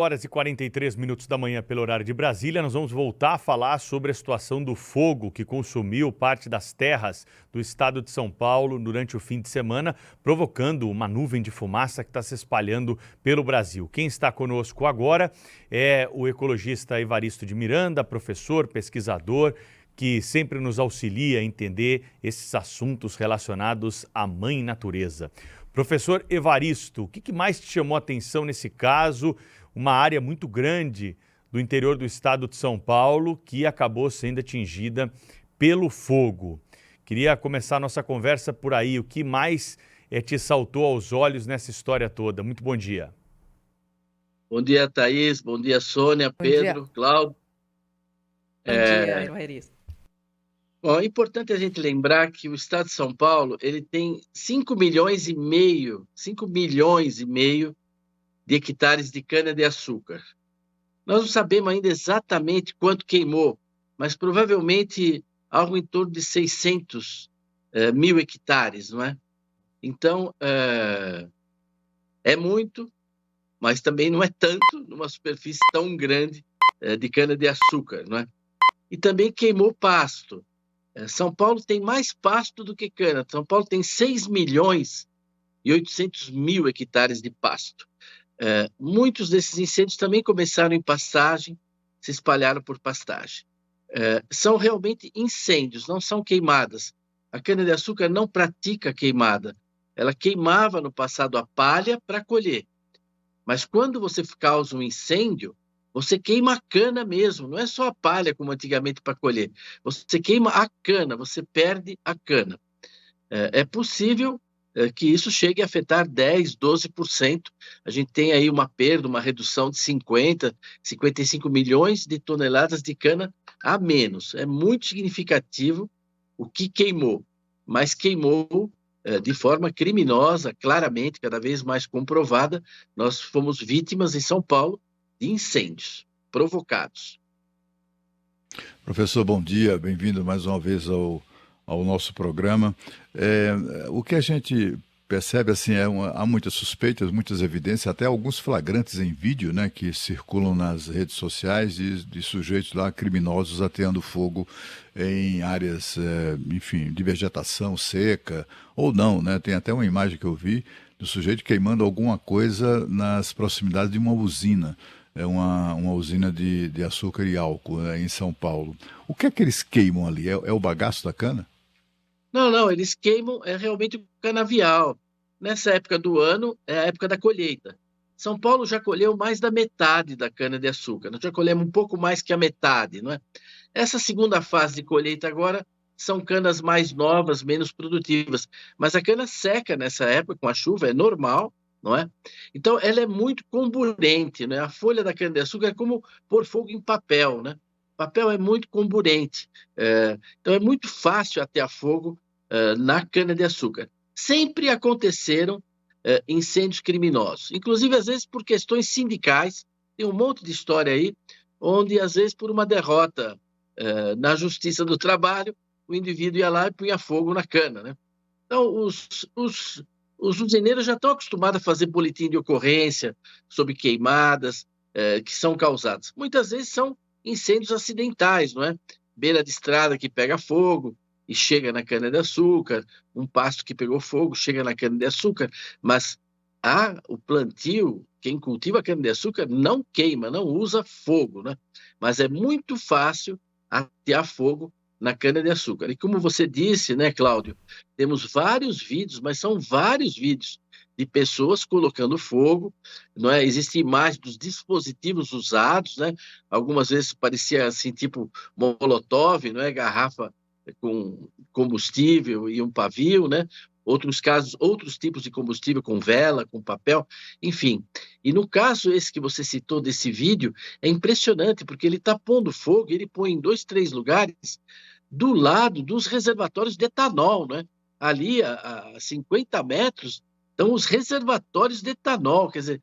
Horas e 43 minutos da manhã pelo horário de Brasília, nós vamos voltar a falar sobre a situação do fogo que consumiu parte das terras do estado de São Paulo durante o fim de semana, provocando uma nuvem de fumaça que está se espalhando pelo Brasil. Quem está conosco agora é o ecologista Evaristo de Miranda, professor, pesquisador, que sempre nos auxilia a entender esses assuntos relacionados à mãe natureza. Professor Evaristo, o que mais te chamou a atenção nesse caso? Uma área muito grande do interior do estado de São Paulo que acabou sendo atingida pelo fogo. Queria começar a nossa conversa por aí. O que mais te saltou aos olhos nessa história toda? Muito bom dia. Bom dia, Thaís. Bom dia, Sônia, Pedro, Cláudio. Bom dia, Evaristo. Bom, é importante a gente lembrar que o estado de São Paulo ele tem 5 milhões e meio de hectares de cana-de-açúcar. Nós não sabemos ainda exatamente quanto queimou, mas provavelmente algo em torno de 600 mil hectares, não é? Então, é muito, mas também não é tanto numa superfície tão grande de cana-de-açúcar, não é? E também queimou pasto. São Paulo tem mais pasto do que cana. São Paulo tem 6 milhões e 800 mil hectares de pasto. Muitos desses incêndios também começaram em pastagem, se espalharam por pastagem. São realmente incêndios, não são queimadas. A cana-de-açúcar não pratica queimada. Ela queimava no passado a palha para colher. Mas quando você causa um incêndio, você queima a cana mesmo, não é só a palha como antigamente para colher. Você queima a cana, você perde a cana. É possível que isso chegue a afetar 10%, 12%. A gente tem aí uma perda, uma redução de 50, 55 milhões de toneladas de cana a menos. É muito significativo o que queimou, mas queimou de forma criminosa, claramente, cada vez mais comprovada. Nós fomos vítimas em São Paulo de incêndios provocados. Professor, bom dia, bem-vindo mais uma vez ao nosso programa. O que a gente percebe, assim, há muitas suspeitas, muitas evidências, até alguns flagrantes em vídeo, né, que circulam nas redes sociais de sujeitos lá criminosos ateando fogo em áreas, enfim, de vegetação seca, ou não, né? Tem até uma imagem que eu vi do sujeito queimando alguma coisa nas proximidades de uma usina. É uma usina de açúcar e álcool, né, em São Paulo. O que é que eles queimam ali? É o bagaço da cana? Não, eles queimam realmente o canavial. Nessa época do ano, é a época da colheita. São Paulo já colheu mais da metade da cana-de-açúcar. Nós já colhemos um pouco mais que a metade, não é? Essa segunda fase de colheita agora são canas mais novas, menos produtivas. Mas a cana seca nessa época, com a chuva, é normal, não é? Então, ela é muito comburente, né? A folha da cana-de-açúcar é como pôr fogo em papel, né? Papel é muito comburente. Então, é muito fácil atear fogo na cana-de-açúcar. Sempre aconteceram incêndios criminosos, inclusive, às vezes, por questões sindicais. Tem um monte de história aí, onde, às vezes, por uma derrota na Justiça do Trabalho, o indivíduo ia lá e punha fogo na cana, né? Então, os usineiros já estão acostumados a fazer boletim de ocorrência sobre queimadas que são causadas. Muitas vezes são incêndios acidentais, não é? Beira de estrada que pega fogo e chega na cana-de-açúcar, um pasto que pegou fogo, chega na cana-de-açúcar, mas o plantio, quem cultiva cana-de-açúcar não queima, não usa fogo, né? Mas é muito fácil atear fogo na cana-de-açúcar. E como você disse, né, Cláudio, temos vários vídeos, mas são vários vídeos de pessoas colocando fogo, não é? Existe imagem dos dispositivos usados, né? Algumas vezes parecia assim, tipo molotov, não é? Garrafa com combustível e um pavio, né? Outros casos, outros tipos de combustível com vela, com papel, enfim. E no caso esse que você citou desse vídeo, é impressionante, porque ele está pondo fogo, ele põe em 2, 3 lugares do lado dos reservatórios de etanol, né? Ali a 50 metros estão os reservatórios de etanol, quer dizer,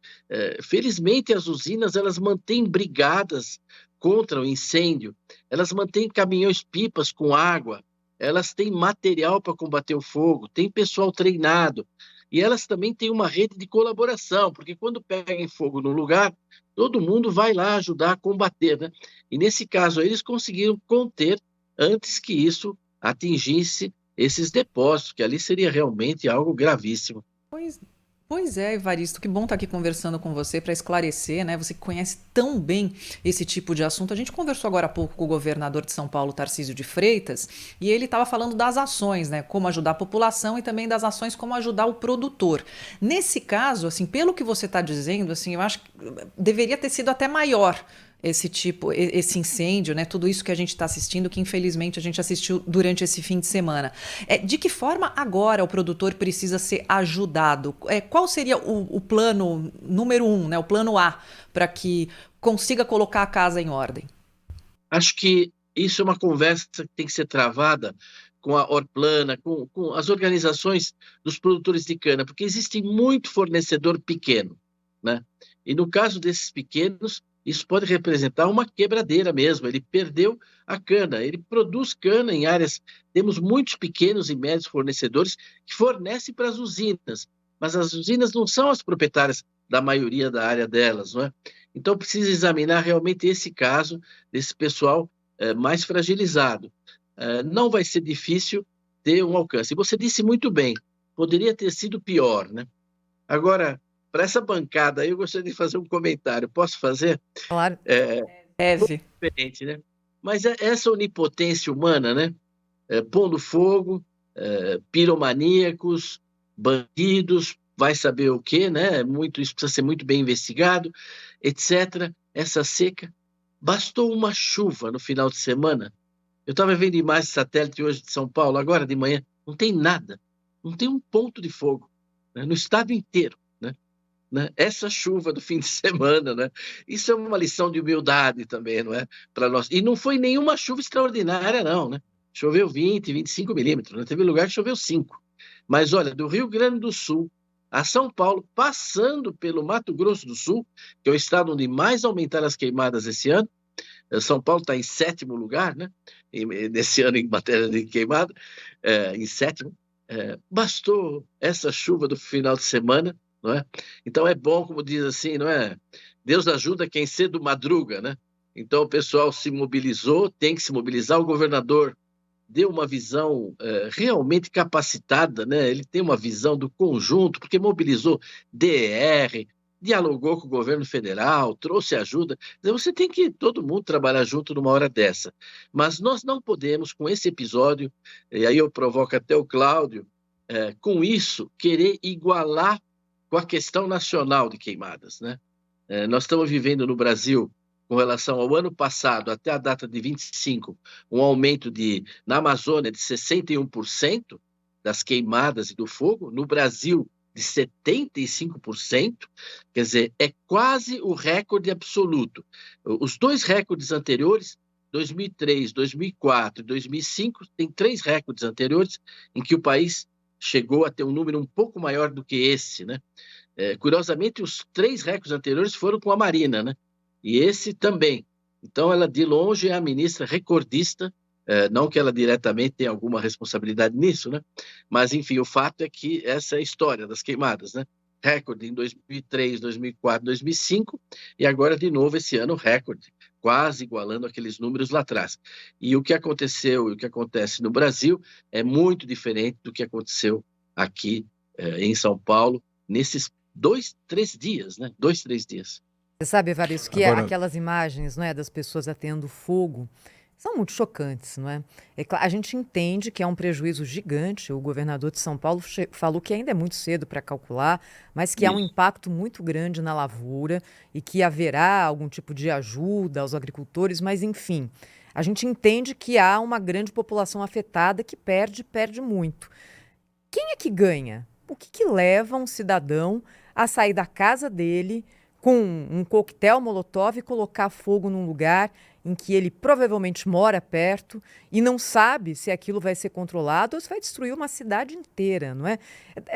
felizmente as usinas elas mantêm brigadas contra o incêndio, elas mantêm caminhões-pipas com água, elas têm material para combater o fogo, tem pessoal treinado, e elas também têm uma rede de colaboração, porque quando pega em fogo num lugar, todo mundo vai lá ajudar a combater, né? E nesse caso eles conseguiram conter antes que isso atingisse esses depósitos, que ali seria realmente algo gravíssimo. Pois, pois é, Evaristo, que bom estar aqui conversando com você para esclarecer, né? Você que conhece tão bem esse tipo de assunto. A gente conversou agora há pouco com o governador de São Paulo, Tarcísio de Freitas, e ele estava falando das ações, né? Como ajudar a população e também das ações como ajudar o produtor. Nesse caso, assim, pelo que você está dizendo, assim, eu acho que deveria ter sido até maior esse incêndio, né? Tudo isso que a gente está assistindo, que infelizmente a gente assistiu durante esse fim de semana. De que forma agora o produtor precisa ser ajudado? Qual seria o plano número 1, né? O plano A, para que consiga colocar a casa em ordem? Acho que isso é uma conversa que tem que ser travada com a Orplana, com as organizações dos produtores de cana, porque existe muito fornecedor pequeno, né? E no caso desses pequenos, isso pode representar uma quebradeira mesmo. Ele perdeu a cana, ele produz cana em áreas. Temos muitos pequenos e médios fornecedores que fornecem para as usinas, mas as usinas não são as proprietárias da maioria da área delas, não é? Então precisa examinar realmente esse caso desse pessoal mais fragilizado. Não vai ser difícil ter um alcance. E você disse muito bem, poderia ter sido pior, né? Agora, para essa bancada aí, eu gostaria de fazer um comentário. Posso fazer? Claro. É Deve. diferente, né? Mas essa onipotência humana, né? Pondo fogo, piromaníacos, bandidos, vai saber o quê, né? Isso precisa ser muito bem investigado, etc. Essa seca. Bastou uma chuva no final de semana. Eu estava vendo imagens de satélite hoje de São Paulo, agora de manhã. Não tem nada. Não tem um ponto de fogo, né? No estado inteiro. Né? Essa chuva do fim de semana, né? Isso é uma lição de humildade também, não é? Para nós. E não foi nenhuma chuva extraordinária, não, né? Choveu 20, 25 milímetros, né? Teve lugar que choveu 5. Mas olha, do Rio Grande do Sul a São Paulo, passando pelo Mato Grosso do Sul, que é o estado onde mais aumentaram as queimadas esse ano. São Paulo está em 7º lugar, né? Nesse ano em matéria de queimada, em 7º. Bastou essa chuva do final de semana, não é? Então é bom, como diz assim, não é? Deus ajuda quem cedo madruga, né? Então o pessoal se mobilizou, tem que se mobilizar. O governador deu uma visão realmente capacitada, né? Ele tem uma visão do conjunto, porque mobilizou DER, dialogou com o governo federal, trouxe ajuda. Você tem que todo mundo trabalhar junto numa hora dessa. Mas nós não podemos, com esse episódio, e aí eu provoco até o Cláudio, com isso, querer igualar com a questão nacional de queimadas, né? Nós estamos vivendo no Brasil, com relação ao ano passado, até a data de 25, um aumento na Amazônia de 61% das queimadas e do fogo, no Brasil de 75%, quer dizer, é quase o recorde absoluto. Os dois recordes anteriores, 2003, 2004 e 2005, tem 3 recordes anteriores em que o país chegou a ter um número um pouco maior do que esse, né? Curiosamente, os 3 recordes anteriores foram com a Marina, né? E esse também. Então, ela, de longe, é a ministra recordista, não que ela diretamente tenha alguma responsabilidade nisso, né? Mas, enfim, o fato é que essa é a história das queimadas, né? Recorde em 2003, 2004, 2005, e agora, de novo, esse ano, recorde, quase igualando aqueles números lá atrás. E o que aconteceu e o que acontece no Brasil é muito diferente do que aconteceu aqui em São Paulo, nesses 2, 3 dias, né? 2, 3 dias. Você sabe, Evaristo, que Agora, aquelas imagens, não é, das pessoas atendo fogo são muito chocantes, não é? A gente entende que é um prejuízo gigante. O governador de São Paulo falou que ainda é muito cedo para calcular, mas que há um impacto muito grande na lavoura e que haverá algum tipo de ajuda aos agricultores, mas enfim, a gente entende que há uma grande população afetada que perde muito. Quem é que ganha? O que leva um cidadão a sair da casa dele com um coquetel Molotov e colocar fogo num lugar em que ele provavelmente mora perto e não sabe se aquilo vai ser controlado ou se vai destruir uma cidade inteira, não é?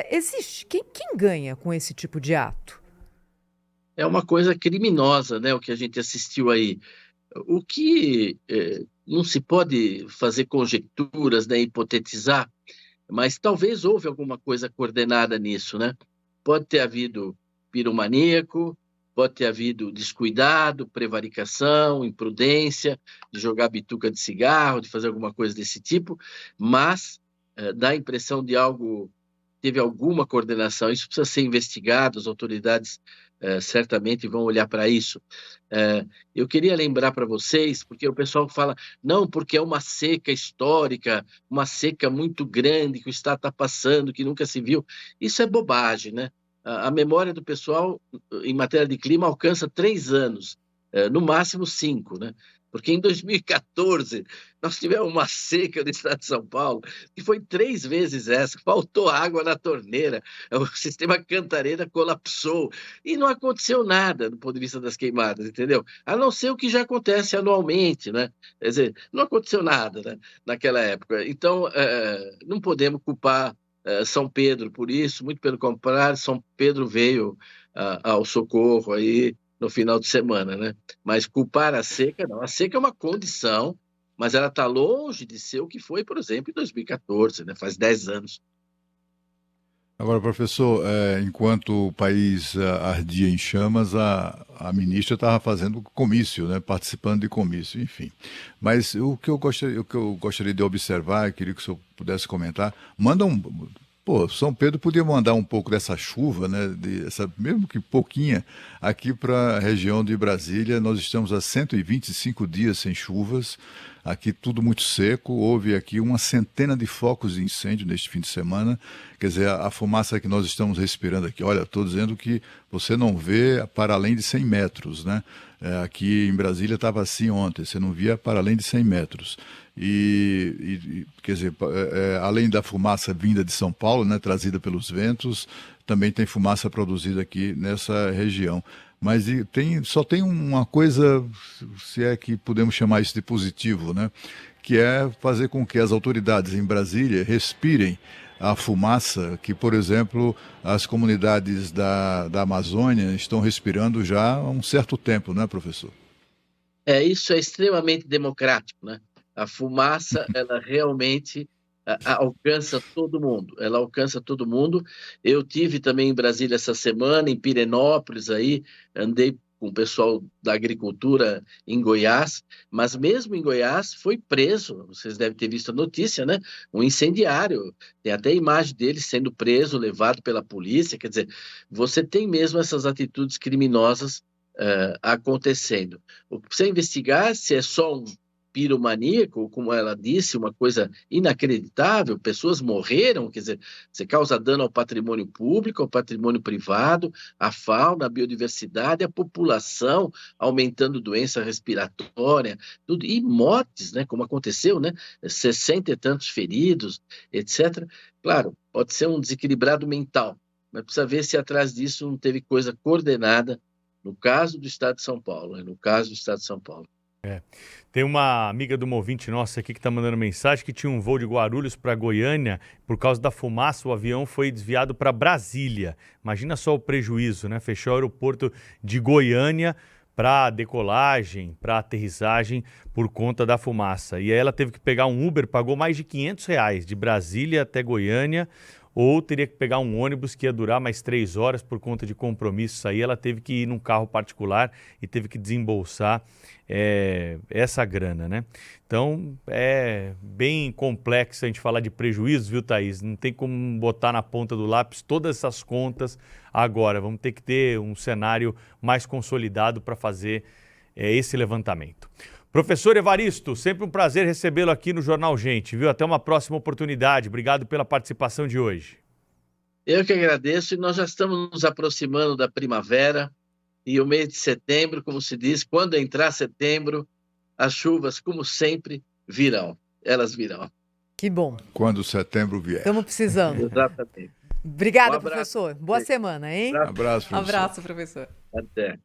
Existe. Quem ganha com esse tipo de ato? É uma coisa criminosa, né, o que a gente assistiu aí. O que não se pode fazer conjecturas, né, hipotetizar, mas talvez houve alguma coisa coordenada nisso, né? Pode ter havido piromaníaco, pode ter havido descuidado, prevaricação, imprudência, de jogar bituca de cigarro, de fazer alguma coisa desse tipo, mas dá a impressão de algo, teve alguma coordenação. Isso precisa ser investigado, as autoridades certamente vão olhar para isso. Eu queria lembrar para vocês, porque o pessoal fala, não, porque é uma seca histórica, uma seca muito grande que o Estado está passando, que nunca se viu. Isso é bobagem, né? A memória do pessoal em matéria de clima alcança 3 anos, no máximo 5, né? Porque em 2014 nós tivemos uma seca no estado de São Paulo, que foi 3 vezes essa, faltou água na torneira, o sistema Cantareira colapsou, e não aconteceu nada do ponto de vista das queimadas, entendeu? A não ser o que já acontece anualmente, né? Quer dizer, não aconteceu nada, né, naquela época. Então, não podemos culpar São Pedro por isso, muito pelo contrário, São Pedro veio ao socorro aí no final de semana, né? Mas culpar a seca, não. A seca é uma condição, mas ela está longe de ser o que foi, por exemplo, em 2014, né? Faz 10 anos. Agora, professor, enquanto o país ardia em chamas, a ministra estava fazendo comício, né, participando de comício, enfim. Mas o que eu gostaria de observar, queria que o senhor pudesse comentar, São Pedro podia mandar um pouco dessa chuva, né, mesmo que pouquinha, aqui para a região de Brasília. Nós estamos há 125 dias sem chuvas, aqui tudo muito seco. Houve aqui uma centena de focos de incêndio neste fim de semana. Quer dizer, a fumaça que nós estamos respirando aqui, olha, estou dizendo que você não vê para além de 100 metros, né? Aqui em Brasília estava assim ontem, você não via para além de 100 metros. Quer dizer, além da fumaça vinda de São Paulo, né, trazida pelos ventos, também tem fumaça produzida aqui nessa região. Mas só tem uma coisa, se é que podemos chamar isso de positivo, né, que é fazer com que as autoridades em Brasília respirem a fumaça que, por exemplo, as comunidades da Amazônia estão respirando já há um certo tempo, não é, professor? Isso é extremamente democrático, né? A fumaça, ela realmente alcança todo mundo. Ela alcança todo mundo. Eu tive também em Brasília essa semana, em Pirenópolis, aí, andei com o pessoal da agricultura em Goiás, mas mesmo em Goiás foi preso, vocês devem ter visto a notícia, né? Um incendiário, tem até a imagem dele sendo preso, levado pela polícia. Quer dizer, você tem mesmo essas atitudes criminosas acontecendo. O que precisa investigar se é só um piromaníaco, como ela disse, uma coisa inacreditável, pessoas morreram, quer dizer, você causa dano ao patrimônio público, ao patrimônio privado, à fauna, à biodiversidade, à população, aumentando doença respiratória, tudo, e mortes, né, como aconteceu, né, 60 e tantos feridos, etc. Claro, pode ser um desequilibrado mental, mas precisa ver se atrás disso não teve coisa coordenada, no caso do Estado de São Paulo, né, no caso do Estado de São Paulo. Tem uma amiga de uma ouvinte nossa aqui que está mandando mensagem que tinha um voo de Guarulhos para Goiânia. Por causa da fumaça, o avião foi desviado para Brasília. Imagina só o prejuízo, né? Fechou o aeroporto de Goiânia para decolagem, para aterrissagem por conta da fumaça. E aí ela teve que pegar um Uber, pagou mais de R$ 500 de Brasília até Goiânia, ou teria que pegar um ônibus que ia durar mais 3 horas por conta de compromissos aí. Ela teve que ir num carro particular e teve que desembolsar essa grana, né? Então, é bem complexo a gente falar de prejuízos, viu, Thaís? Não tem como botar na ponta do lápis todas essas contas agora. Vamos ter que ter um cenário mais consolidado para fazer esse levantamento. Professor Evaristo, sempre um prazer recebê-lo aqui no Jornal Gente, viu? Até uma próxima oportunidade. Obrigado pela participação de hoje. Eu que agradeço, e nós já estamos nos aproximando da primavera, e o mês de setembro, como se diz, quando entrar setembro, as chuvas, como sempre, virão. Elas virão. Que bom. Quando setembro vier. Estamos precisando. Exatamente. Obrigada, professor. Boa semana, hein? Abraço, professor. Abraço, professor. Até.